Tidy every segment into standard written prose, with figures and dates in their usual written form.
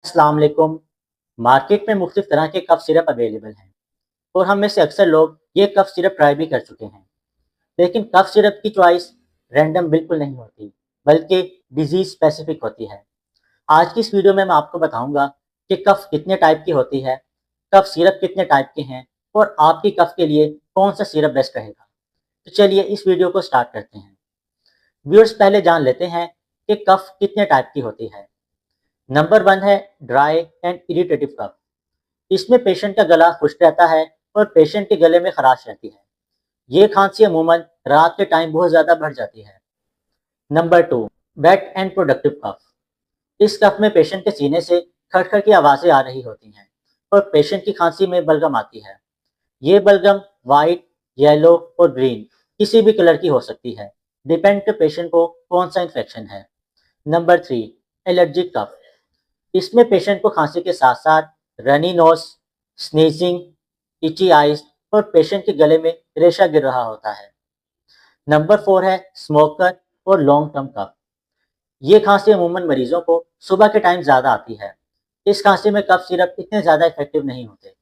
अस्सलाम वालेकुम। मार्केट में मुख्तलिफ तरह के कफ सिरप अवेलेबल हैं और हम में से अक्सर लोग ये कफ सिरप ट्राई भी कर चुके हैं। लेकिन कफ सिरप की चॉइस रैंडम बिल्कुल नहीं होती, बल्कि डिजीज स्पेसिफिक होती है। आज की इस वीडियो में मैं आपको बताऊंगा कि कफ कितने टाइप की होती है, कफ सिरप कितने टाइप के हैं और आपकी कफ के लिए कौन सा सिरप बेस्ट रहेगा। तो चलिए इस वीडियो को स्टार्ट करते हैं। व्यूअर्स, पहले जान लेते हैं कि कफ कितने टाइप की होती है। नंबर 1 है ड्राई एंड इरिटेटिव कफ। इसमें पेशेंट का गला खुश्क रहता है और पेशेंट के गले में खराश रहती है। ये खांसी अमूमन रात के टाइम बहुत ज़्यादा बढ़ जाती है। Number 2, wet and productive cough. इस कफ में पेशेंट के सीने से खड़खड़ की आवाज़ें आ रही होती हैं और पेशेंट की खांसी में बलगम आती है। ये बलगम वाइट, येलो और ग्रीन किसी भी कलर की हो सकती है, डिपेंड के पेशेंट को कौन सा इन्फेक्शन है। नंबर 3, एलर्जिक कफ। इसमें पेशेंट को खांसी के साथ साथ रनी नोज, स्नीजिंग, इची आइज और पेशेंट के गले में रेशा गिर रहा होता है। नंबर 4 है स्मोकर और लॉन्ग टर्म कफ। ये खांसी अमूमन मरीजों को सुबह के टाइम ज़्यादा आती है। इस खांसी में कफ सिरप इतने ज़्यादा इफेक्टिव नहीं होते।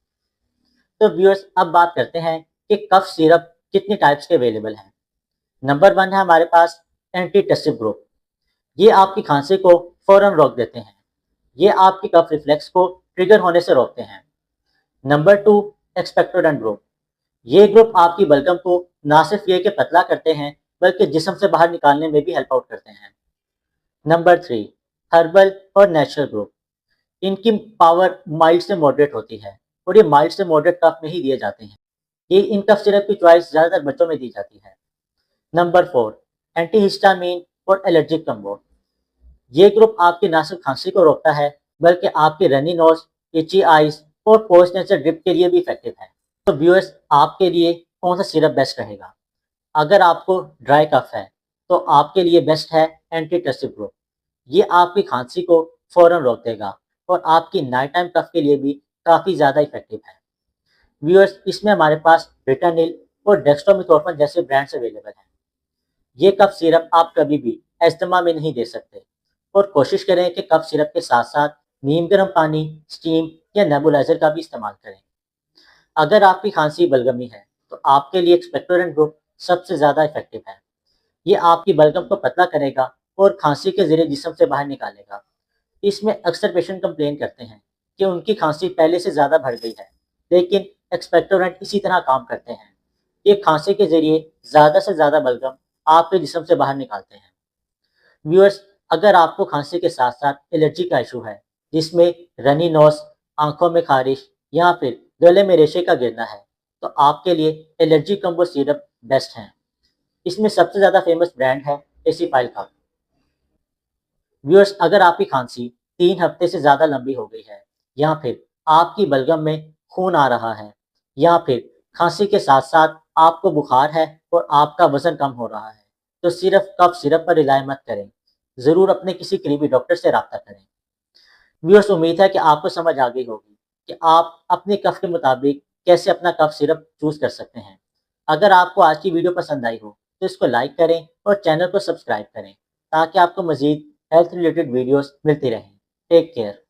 तो व्यूअर्स, अब बात करते हैं कि कफ सिरप कितनी टाइप्स के अवेलेबल हैं। नंबर 1 है हमारे पास एंटी टसिव ग्रुप। ये आपकी खांसी को फौरन रोक देते हैं। ये आपकी कफ रिफ्लेक्स को ट्रिगर होने से रोकते हैं। Number 2, expectorant group. ये ग्रुप आपकी बलगम को ना सिर्फ ये कि पतला करते हैं, बल्कि जिस्म से बाहर निकालने में भी हेल्प आउट करते हैं। नंबर 3, हर्बल और नेचुरल ग्रुप। इनकी पावर माइल्ड से मॉडरेट होती है और ये माइल्ड से मॉडरेट कफ में ही दिए जाते हैं। ये इन कफ सिरप की चॉइस ज़्यादातर बच्चों में दी जाती है। नंबर 4, एंटीहिस्टामीन और एलर्जिक कम्बो। ये ग्रुप आपकी ना सिर्फ खांसी को रोकता है, बल्कि आपकी रनी नोज, इची आइज और पोस्ट नेचर ड्रिप के लिए भी इफेक्टिव है। तो व्यूअर्स, आपके लिए कौन सा सिरप बेस्ट रहेगा? अगर आपको ड्राई कफ है तो आपके लिए बेस्ट है एंटी टसिव ग्रुप। ये आपकी खांसी को फौरन रोक देगा और आपकी नाइट टाइम कफ के लिए भी काफ़ी ज़्यादा इफेक्टिव है। व्यूअर्स, इसमें हमारे पास ब्रिटानिल और डेक्स्ट्रोमेथोर्फन जैसे ब्रांड्स अवेलेबल हैं। ये कफ सिरप आप कभी भी अस्थमा में नहीं दे सकते और कोशिश करें कि कफ सिरप के साथ साथ नीम गर्म पानी, स्टीम या नेबुलाइजर का भी इस्तेमाल करें। अगर आपकी खांसी बलगमी है तो आपके लिए एक्सपेक्टोरेंट ग्रुप सबसे ज़्यादा इफेक्टिव है। ये आपकी बलगम को पतला करेगा और खांसी के जरिए जिस्म से बाहर निकालेगा। इसमें अक्सर पेशेंट कंप्लेन करते हैं कि उनकी खांसी पहले से ज़्यादा बढ़ गई है, लेकिन एक्सपेक्टोरेंट इसी तरह काम करते हैं। ये खांसी के जरिए ज़्यादा से ज़्यादा बलगम आपके जिस्म से बाहर निकालते हैं। व्यूअर्स, अगर आपको खांसी के साथ साथ एलर्जी का इशू है, जिसमें रनी नोज, आंखों में खारिश या फिर गले में रेशे का गिरना है, तो आपके लिए एलर्जी कम्बो सिरप बेस्ट है। इसमें सबसे ज़्यादा फेमस ब्रांड है एसीफाइल का। व्यूअर्स, अगर आपकी खांसी 3 हफ्ते से ज़्यादा लंबी हो गई है या फिर आपकी बलगम में खून आ रहा है या फिर खांसी के साथ साथ आपको बुखार है और आपका वजन कम हो रहा है, तो सिर्फ कफ सिरप पर रिलाय मत करें। ज़रूर अपने किसी करीबी डॉक्टर से रब्ता करें। व्यूअर्स, उम्मीद है कि आपको समझ आ गई होगी कि आप अपने कफ के मुताबिक कैसे अपना कफ सिरप चूज़ कर सकते हैं। अगर आपको आज की वीडियो पसंद आई हो तो इसको लाइक करें और चैनल को सब्सक्राइब करें ताकि आपको मज़ीद हेल्थ रिलेटेड वीडियोस मिलती रहें। Take care.